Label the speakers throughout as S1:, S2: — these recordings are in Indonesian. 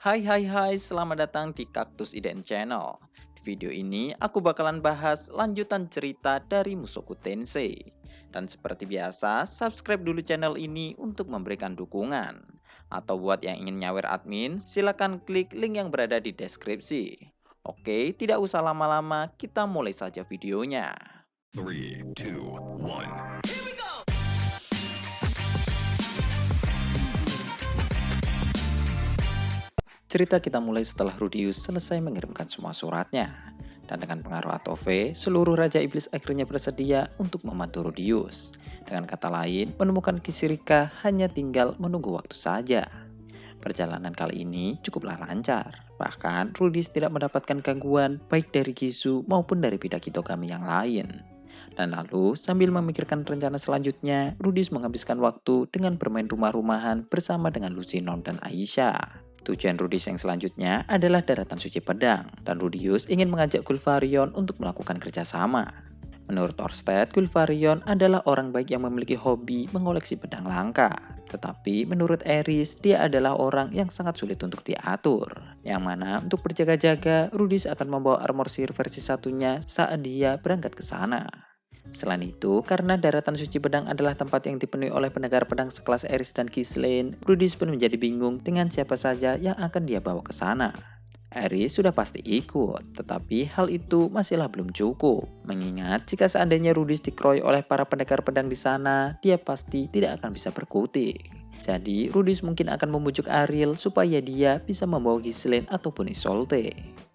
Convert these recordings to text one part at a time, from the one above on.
S1: Hai, selamat datang di Kaktus Iden Channel. Di video ini aku bakalan bahas lanjutan cerita dari Mushoku Tensei. Dan seperti biasa, subscribe dulu channel ini untuk memberikan dukungan. Atau buat yang ingin nyawer admin, silakan klik link yang berada di deskripsi. Oke, tidak usah lama-lama, kita mulai saja videonya.
S2: 3, 2, 1.
S1: Cerita kita mulai setelah Rudius selesai mengirimkan semua suratnya. Dan dengan pengaruh Atove, seluruh Raja Iblis akhirnya bersedia untuk membantu Rudius. Dengan kata lain, menemukan Kisirika hanya tinggal menunggu waktu saja. Perjalanan kali ini cukuplah lancar. Bahkan, Rudius tidak mendapatkan gangguan baik dari Gisu maupun dari Bidaki Togami yang lain. Dan lalu, sambil memikirkan rencana selanjutnya, Rudius menghabiskan waktu dengan bermain rumah-rumahan bersama dengan Lucinon dan Aisyah. Tujuan Rudius yang selanjutnya adalah daratan suci pedang, dan Rudius ingin mengajak Gulfarion untuk melakukan kerjasama. Menurut Orsted, Gulfarion adalah orang baik yang memiliki hobi mengoleksi pedang langka. Tetapi menurut Eris, dia adalah orang yang sangat sulit untuk diatur. Yang mana untuk berjaga-jaga, Rudius akan membawa armor sihir versi satunya saat dia berangkat ke sana. Selain itu, karena daratan suci pedang adalah tempat yang dipenuhi oleh pendengar pedang sekelas Eris dan Ghislaine, Rudius pun menjadi bingung dengan siapa saja yang akan dia bawa ke sana. Eris sudah pasti ikut, tetapi hal itu masihlah belum cukup. Mengingat jika seandainya Rudius dikeroyok oleh para pendekar pedang di sana, dia pasti tidak akan bisa berkutik. Jadi, Rudius mungkin akan membujuk Ariel supaya dia bisa membawa Ghislaine ataupun Isolde.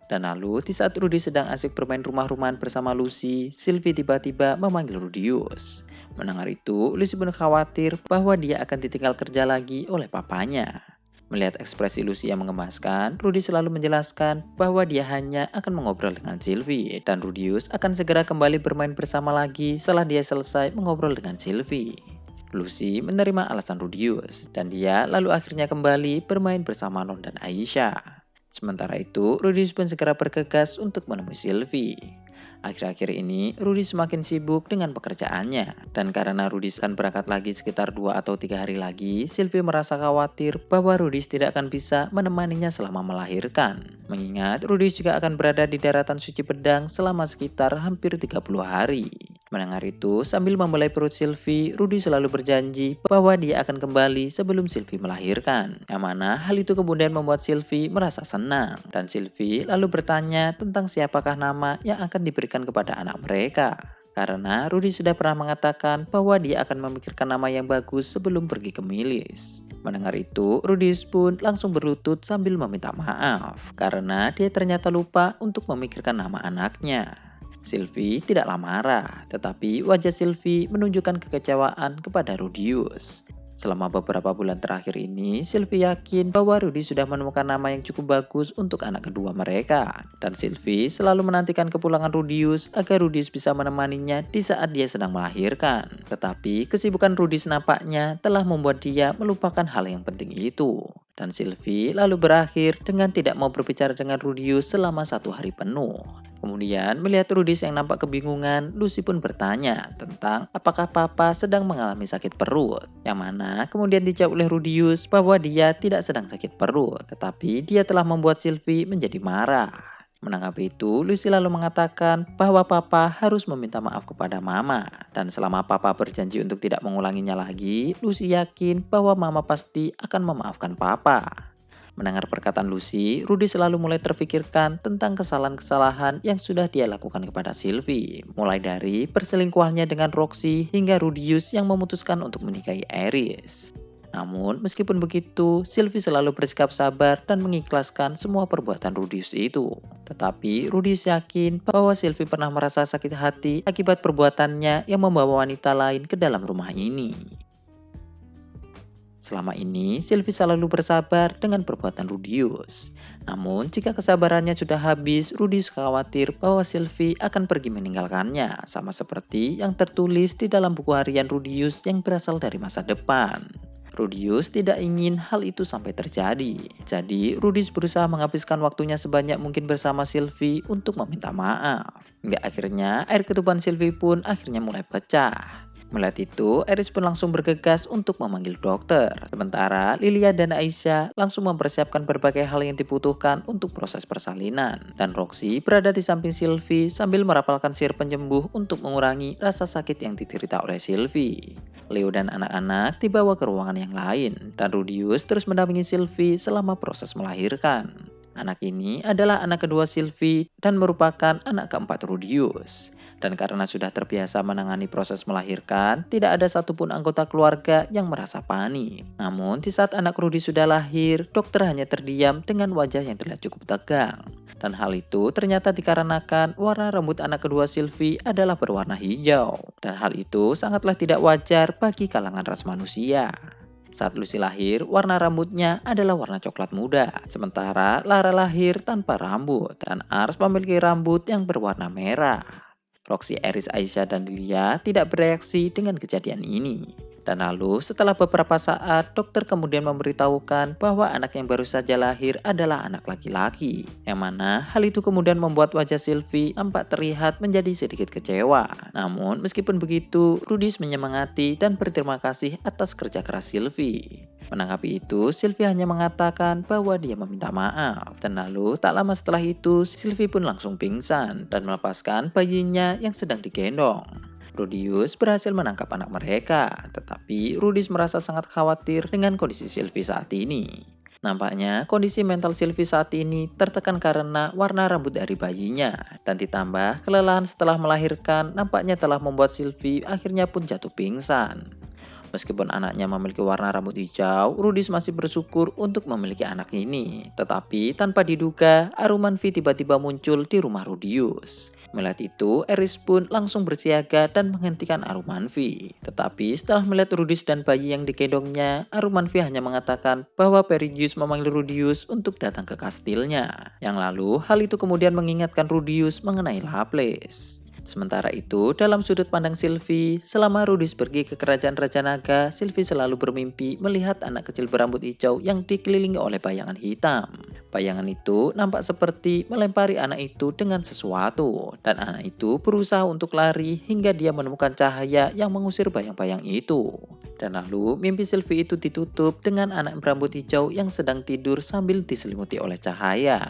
S1: Dan lalu, di saat Rudy sedang asik bermain rumah-rumahan bersama Lucy, Sylvie tiba-tiba memanggil Rudius. Mendengar itu, Lucy pun khawatir bahwa dia akan ditinggal kerja lagi oleh papanya. Melihat ekspresi Lucy yang mengemaskan, Rudy selalu menjelaskan bahwa dia hanya akan mengobrol dengan Sylvie, dan Rudius akan segera kembali bermain bersama lagi setelah dia selesai mengobrol dengan Sylvie. Lucy menerima alasan Rudius, dan dia lalu akhirnya kembali bermain bersama Non dan Aisyah. Sementara itu, Rudius pun segera bergegas untuk menemui Sylvie. Akhir-akhir ini, Rudy semakin sibuk dengan pekerjaannya. Dan karena Rudy akan berangkat lagi sekitar 2 atau 3 hari lagi, Sylvie merasa khawatir bahwa Rudy tidak akan bisa menemaninya selama melahirkan. Mengingat Rudy juga akan berada di daratan suci pedang selama sekitar hampir 30 hari. Mendengar itu, sambil membelai perut Sylvie, Rudy selalu berjanji bahwa dia akan kembali sebelum Sylvie melahirkan. Yang mana hal itu kemudian membuat Sylvie merasa senang. Dan Sylvie lalu bertanya tentang siapakah nama yang akan diberikan kepada anak mereka. Karena Rudy sudah pernah mengatakan bahwa dia akan memikirkan nama yang bagus sebelum pergi ke Milis. Mendengar itu, Rudy pun langsung berlutut sambil meminta maaf. Karena dia ternyata lupa untuk memikirkan nama anaknya. Sylvie tidaklah marah, tetapi wajah Sylvie menunjukkan kekecewaan kepada Rudius. Selama beberapa bulan terakhir ini, Sylvie yakin bahwa Rudy sudah menemukan nama yang cukup bagus untuk anak kedua mereka. Dan Sylvie selalu menantikan kepulangan Rudius agar Rudius bisa menemaninya di saat dia sedang melahirkan. Tetapi kesibukan Rudius nampaknya telah membuat dia melupakan hal yang penting itu. Dan Sylvie lalu berakhir dengan tidak mau berbicara dengan Rudius selama 1 hari penuh. Kemudian melihat Rudius yang nampak kebingungan, Lucy pun bertanya tentang apakah Papa sedang mengalami sakit perut. Yang mana kemudian dijawab oleh Rudius bahwa dia tidak sedang sakit perut, tetapi dia telah membuat Sylvie menjadi marah. Menanggapi itu, Lucy lalu mengatakan bahwa Papa harus meminta maaf kepada Mama. Dan selama Papa berjanji untuk tidak mengulanginya lagi, Lucy yakin bahwa Mama pasti akan memaafkan Papa. Mendengar perkataan Lucy, Rudy selalu mulai terfikirkan tentang kesalahan-kesalahan yang sudah dia lakukan kepada Sylvie. Mulai dari perselingkuhannya dengan Roxy hingga Rudius yang memutuskan untuk menikahi Eris. Namun, meskipun begitu, Sylvie selalu bersikap sabar dan mengikhlaskan semua perbuatan Rudius itu. Tetapi, Rudius yakin bahwa Sylvie pernah merasa sakit hati akibat perbuatannya yang membawa wanita lain ke dalam rumah ini. Selama ini, Sylvie selalu bersabar dengan perbuatan Rudius. Namun, jika kesabarannya sudah habis, Rudius khawatir bahwa Sylvie akan pergi meninggalkannya, sama seperti yang tertulis di dalam buku harian Rudius yang berasal dari masa depan. Rudius tidak ingin hal itu sampai terjadi. Jadi, Rudius berusaha menghabiskan waktunya sebanyak mungkin bersama Sylvie untuk meminta maaf. Hingga akhirnya, air ketuban Sylvie pun akhirnya mulai pecah. Melihat itu, Eris pun langsung bergegas untuk memanggil dokter. Sementara Lilia dan Aisyah langsung mempersiapkan berbagai hal yang dibutuhkan untuk proses persalinan. Dan Roxy berada di samping Sylvie sambil merapalkan sihir penyembuh untuk mengurangi rasa sakit yang diderita oleh Sylvie. Leo dan anak-anak dibawa ke ruangan yang lain, dan Rudius terus mendampingi Sylvie selama proses melahirkan. Anak ini adalah anak kedua Sylvie dan merupakan anak keempat Rudius. Dan karena sudah terbiasa menangani proses melahirkan, tidak ada satupun anggota keluarga yang merasa panik. Namun, di saat anak Rudy sudah lahir, dokter hanya terdiam dengan wajah yang terlihat cukup tegang. Dan hal itu ternyata dikarenakan warna rambut anak kedua Sylvie adalah berwarna hijau. Dan hal itu sangatlah tidak wajar bagi kalangan ras manusia. Saat Lucy lahir, warna rambutnya adalah warna coklat muda. Sementara Lara lahir tanpa rambut, dan Ars memiliki rambut yang berwarna merah. Roxy, Eris, Aisyah, dan Lilia tidak bereaksi dengan kejadian ini. Dan lalu setelah beberapa saat, dokter kemudian memberitahukan bahwa anak yang baru saja lahir adalah anak laki-laki. Yang mana hal itu kemudian membuat wajah Sylvie nampak terlihat menjadi sedikit kecewa. Namun meskipun begitu, Rudis menyemangati dan berterima kasih atas kerja keras Sylvie. Menanggapi itu, Sylvie hanya mengatakan bahwa dia meminta maaf. Dan lalu tak lama setelah itu, Sylvie pun langsung pingsan dan melepaskan bayinya yang sedang digendong. Rudius berhasil menangkap anak mereka, tetapi Rudis merasa sangat khawatir dengan kondisi Sylvie saat ini. Nampaknya kondisi mental Sylvie saat ini tertekan karena warna rambut dari bayinya, dan ditambah kelelahan setelah melahirkan nampaknya telah membuat Sylvie akhirnya pun jatuh pingsan. Meskipun anaknya memiliki warna rambut hijau, Rudis masih bersyukur untuk memiliki anak ini. Tetapi tanpa diduga, Arumanfi tiba-tiba muncul di rumah Rudius. Melihat itu, Eris pun langsung bersiaga dan menghentikan Arumanfi. Tetapi setelah melihat Rudis dan bayi yang digendongnya, Arumanfi hanya mengatakan bahwa Perigius memanggil Rudius untuk datang ke kastilnya. Yang lalu, hal itu kemudian mengingatkan Rudius mengenai Laples. Sementara itu, dalam sudut pandang Sylvie, selama Rudis pergi ke kerajaan Raja Naga, Sylvie selalu bermimpi melihat anak kecil berambut hijau yang dikelilingi oleh bayangan hitam. Bayangan itu nampak seperti melempari anak itu dengan sesuatu, dan anak itu berusaha untuk lari hingga dia menemukan cahaya yang mengusir bayang-bayang itu. Dan lalu, mimpi Sylvie itu ditutup dengan anak berambut hijau yang sedang tidur sambil diselimuti oleh cahaya.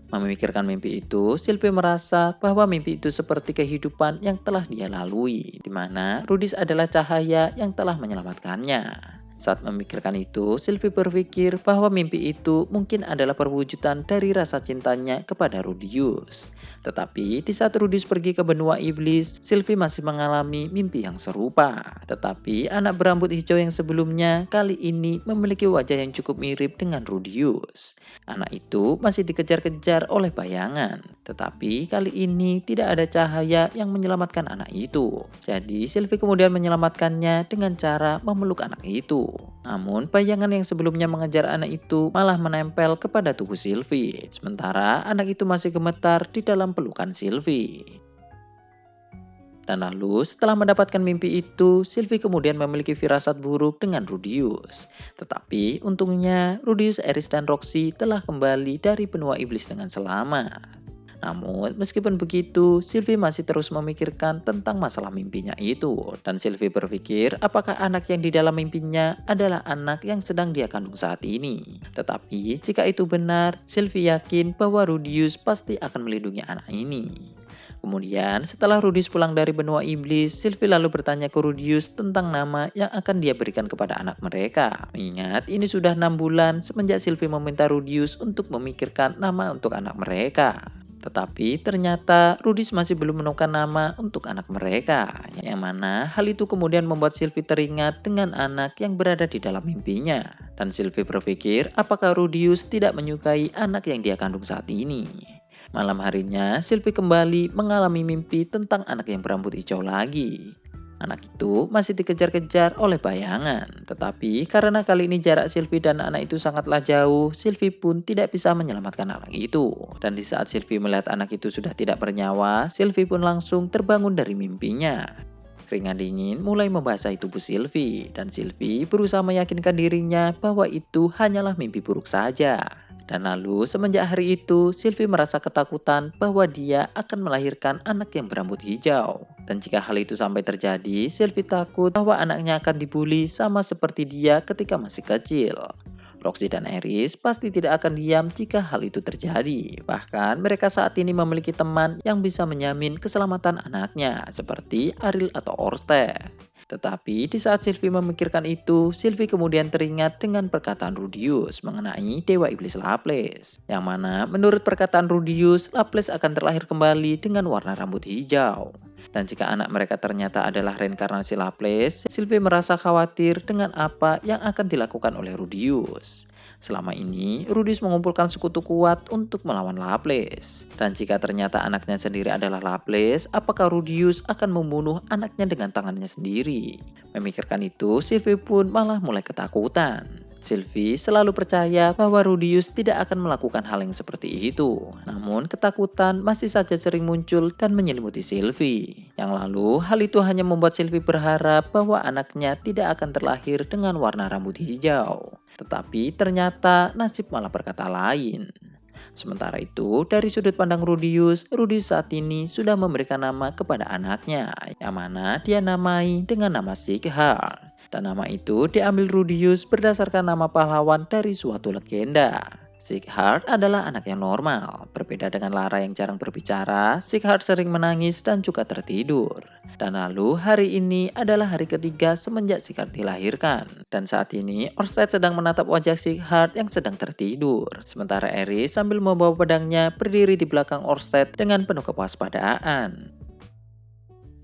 S1: Memikirkan mimpi itu, Sylvie merasa bahwa mimpi itu seperti kehidupan yang telah dia lalui, di mana Rudis adalah cahaya yang telah menyelamatkannya. Saat memikirkan itu, Sylvie berpikir bahwa mimpi itu mungkin adalah perwujudan dari rasa cintanya kepada Rudius. Tetapi di saat Rudis pergi ke benua iblis, Sylvie masih mengalami mimpi yang serupa. Tetapi anak berambut hijau yang sebelumnya kali ini memiliki wajah yang cukup mirip dengan Rudius. Anak itu masih dikejar-kejar oleh bayangan. Tetapi kali ini tidak ada cahaya yang menyelamatkan anak itu. Jadi Sylvie kemudian menyelamatkannya dengan cara memeluk anak itu. Namun bayangan yang sebelumnya mengejar anak itu malah menempel kepada tubuh Sylvie. Sementara anak itu masih gemetar di dalam pelukan Sylvie. Dan lalu setelah mendapatkan mimpi itu, Sylvie kemudian memiliki firasat buruk dengan Rudius. Tetapi untungnya Rudius, Eris, dan Roxy telah kembali dari benua iblis dengan selamat. Namun meskipun begitu, Sylvie masih terus memikirkan tentang masalah mimpinya itu. Dan Sylvie berpikir apakah anak yang di dalam mimpinya adalah anak yang sedang dia kandung saat ini. Tetapi jika itu benar, Sylvie yakin bahwa Rudius pasti akan melindungi anak ini. Kemudian setelah Rudius pulang dari benua iblis, Sylvie lalu bertanya ke Rudius tentang nama yang akan dia berikan kepada anak mereka. Mengingat ini sudah 6 bulan semenjak Sylvie meminta Rudius untuk memikirkan nama untuk anak mereka. Tetapi ternyata Rudius masih belum menemukan nama untuk anak mereka. Yang mana hal itu kemudian membuat Sylvie teringat dengan anak yang berada di dalam mimpinya. Dan Sylvie berpikir apakah Rudius tidak menyukai anak yang dia kandung saat ini. Malam harinya, Sylvie kembali mengalami mimpi tentang anak yang berambut hijau lagi. Anak itu masih dikejar-kejar oleh bayangan. Tetapi karena kali ini jarak Sylvie dan anak itu sangatlah jauh, Sylvie pun tidak bisa menyelamatkan anak itu. Dan di saat Sylvie melihat anak itu sudah tidak bernyawa, Sylvie pun langsung terbangun dari mimpinya. Keringat dingin mulai membasahi tubuh Sylvie, dan Sylvie berusaha meyakinkan dirinya bahwa itu hanyalah mimpi buruk saja. Dan lalu semenjak hari itu, Sylvie merasa ketakutan bahwa dia akan melahirkan anak yang berambut hijau. Dan jika hal itu sampai terjadi, Sylvie takut bahwa anaknya akan dibully sama seperti dia ketika masih kecil. Roxy dan Eris pasti tidak akan diam jika hal itu terjadi. Bahkan mereka saat ini memiliki teman yang bisa menjamin keselamatan anaknya seperti Ariel atau Orsted. Tetapi di saat Sylvie memikirkan itu, Sylvie kemudian teringat dengan perkataan Rudius mengenai Dewa Iblis Laples. Yang mana menurut perkataan Rudius, Laples akan terlahir kembali dengan warna rambut hijau. Dan jika anak mereka ternyata adalah reinkarnasi Laples, Sylvie merasa khawatir dengan apa yang akan dilakukan oleh Rudius. Selama ini, Rudius mengumpulkan sekutu kuat untuk melawan Laples. Dan jika ternyata anaknya sendiri adalah Laples, apakah Rudius akan membunuh anaknya dengan tangannya sendiri? Memikirkan itu, Sylvie pun malah mulai ketakutan. Sylvie selalu percaya bahwa Rudius tidak akan melakukan hal yang seperti itu. Namun ketakutan masih saja sering muncul dan menyelimuti Sylvie. Yang lalu hal itu hanya membuat Sylvie berharap bahwa anaknya tidak akan terlahir dengan warna rambut hijau. Tetapi ternyata nasib malah berkata lain. Sementara itu, dari sudut pandang Rudius saat ini sudah memberikan nama kepada anaknya, yang mana dia namai dengan nama Sighart. Dan nama itu diambil Rudius berdasarkan nama pahlawan dari suatu legenda. Sighart adalah anak yang normal. Berbeda dengan Lara yang jarang berbicara, Sighart sering menangis dan juga tertidur. Dan lalu hari ini adalah hari ketiga semenjak Sighart dilahirkan. Dan saat ini Orsted sedang menatap wajah Sighart yang sedang tertidur. Sementara Eris sambil membawa pedangnya berdiri di belakang Orsted dengan penuh kewaspadaan.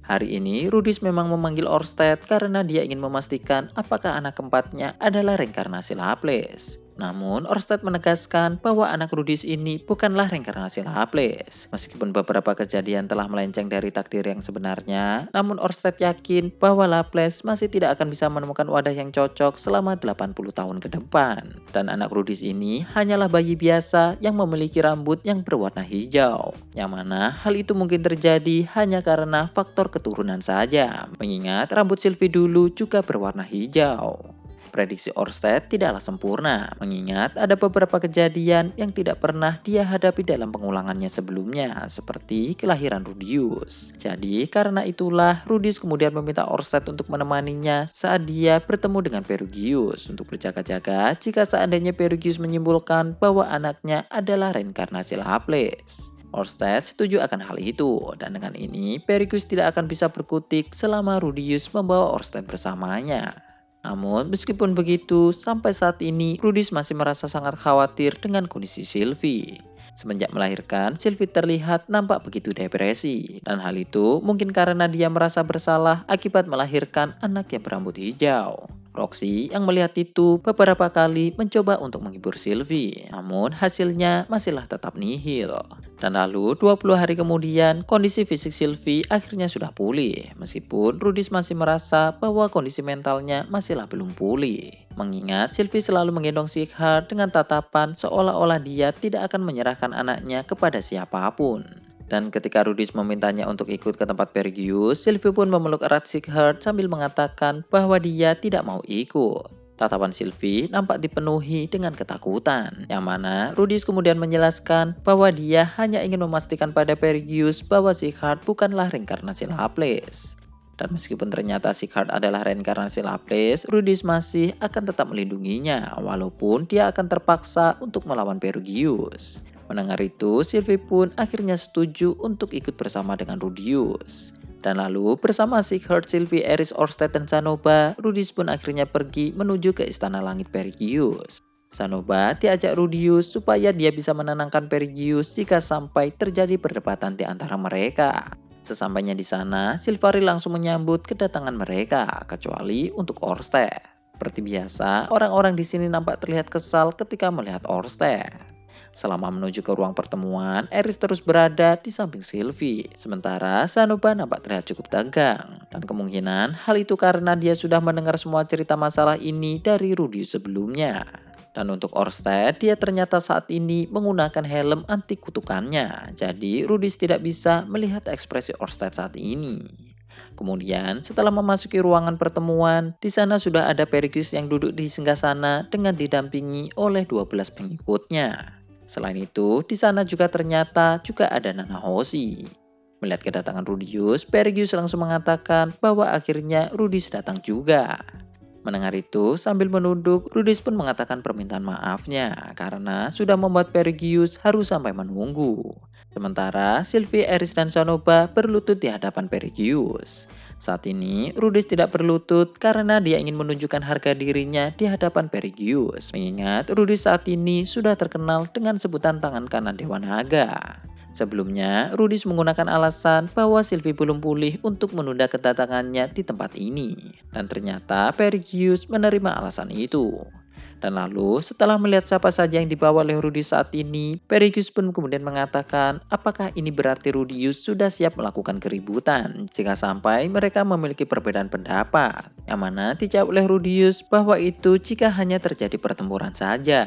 S1: Hari ini Rudius memang memanggil Orsted karena dia ingin memastikan apakah anak keempatnya adalah reinkarnasi Laples. Namun Orsted menegaskan bahwa anak Rudius ini bukanlah reinkarnasi Laples. Meskipun beberapa kejadian telah melenceng dari takdir yang sebenarnya, namun Orsted yakin bahwa Laples masih tidak akan bisa menemukan wadah yang cocok selama 80 tahun ke depan. Dan anak Rudius ini hanyalah bayi biasa yang memiliki rambut yang berwarna hijau. Yang mana hal itu mungkin terjadi hanya karena faktor keturunan saja. Mengingat rambut Sylvie dulu juga berwarna hijau. Prediksi Orsted tidaklah sempurna, mengingat ada beberapa kejadian yang tidak pernah dia hadapi dalam pengulangannya sebelumnya, seperti kelahiran Rudius. Jadi karena itulah Rudius kemudian meminta Orsted untuk menemaninya saat dia bertemu dengan Perugius untuk berjaga-jaga jika seandainya Perugius menyimpulkan bahwa anaknya adalah reinkarnasi Laples. Orsted setuju akan hal itu, dan dengan ini Perugius tidak akan bisa berkutik selama Rudius membawa Orsted bersamanya. Namun meskipun begitu, sampai saat ini Rudius masih merasa sangat khawatir dengan kondisi Sylvie. Semenjak melahirkan, Sylvie terlihat nampak begitu depresi. Dan hal itu mungkin karena dia merasa bersalah akibat melahirkan anak yang berambut hijau. Roxy yang melihat itu beberapa kali mencoba untuk menghibur Sylvie, namun hasilnya masihlah tetap nihil. Dan lalu 20 hari kemudian kondisi fisik Sylvie akhirnya sudah pulih, meskipun Rudius masih merasa bahwa kondisi mentalnya masihlah belum pulih. Mengingat Sylvie selalu menggendong Sighart dengan tatapan seolah-olah dia tidak akan menyerahkan anaknya kepada siapapun. Dan ketika Rudius memintanya untuk ikut ke tempat Perugius, Sylvie pun memeluk erat Sighart sambil mengatakan bahwa dia tidak mau ikut. Tatapan Sylvie nampak dipenuhi dengan ketakutan, yang mana Rudius kemudian menjelaskan bahwa dia hanya ingin memastikan pada Perugius bahwa Sighart bukanlah reinkarnasi Laples. Dan meskipun ternyata Sighart adalah reinkarnasi Laples, Rudius masih akan tetap melindunginya, walaupun dia akan terpaksa untuk melawan Perugius. Mendengar itu, Sylvie pun akhirnya setuju untuk ikut bersama dengan Rudius. Dan lalu bersama Sighart, Sylvie, Eris, Orsted, dan Zanoba, Rudius pun akhirnya pergi menuju ke Istana Langit Perugius. Zanoba diajak Rudius supaya dia bisa menenangkan Perugius jika sampai terjadi perdebatan di antara mereka. Sesampainya di sana, Sylvari langsung menyambut kedatangan mereka, kecuali untuk Orsted. Seperti biasa, orang-orang di sini nampak terlihat kesal ketika melihat Orsted. Selama menuju ke ruang pertemuan, Eris terus berada di samping Sylvie. Sementara Zanoba nampak terlihat cukup tegang. Dan kemungkinan hal itu karena dia sudah mendengar semua cerita masalah ini dari Rudius sebelumnya. Dan untuk Orsted, dia ternyata saat ini menggunakan helm anti kutukannya. Jadi Rudius tidak bisa melihat ekspresi Orsted saat ini. Kemudian setelah memasuki ruangan pertemuan, di sana sudah ada Perugius yang duduk di singgasana dengan didampingi oleh 12 pengikutnya. Selain itu, di sana juga ternyata juga ada Nana Hoshi. Melihat kedatangan Rudius, Perigius langsung mengatakan bahwa akhirnya Rudius datang juga. Mendengar itu, sambil menunduk, Rudius pun mengatakan permintaan maafnya karena sudah membuat Perigius harus sampai menunggu. Sementara Sylvie, Eris, dan Sanoba berlutut di hadapan Perigius. Saat ini, Rudius tidak berlutut karena dia ingin menunjukkan harga dirinya di hadapan Perigius. Mengingat Rudius saat ini sudah terkenal dengan sebutan tangan kanan Dewa Naga. Sebelumnya, Rudius menggunakan alasan bahwa Sylvie belum pulih untuk menunda kedatangannya di tempat ini. Dan ternyata Perigius menerima alasan itu. Dan lalu, setelah melihat siapa saja yang dibawa oleh Rudius saat ini, Perigius pun kemudian mengatakan apakah ini berarti Rudius sudah siap melakukan keributan jika sampai mereka memiliki perbedaan pendapat. Yang mana dijawab oleh Rudius bahwa itu jika hanya terjadi pertempuran saja.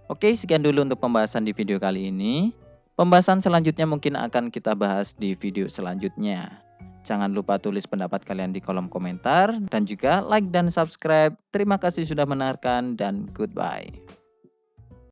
S1: Oke, sekian dulu untuk pembahasan di video kali ini. Pembahasan selanjutnya mungkin akan kita bahas di video selanjutnya. Jangan lupa tulis pendapat kalian di kolom komentar dan juga like dan subscribe. Terima kasih sudah mendengarkan dan goodbye.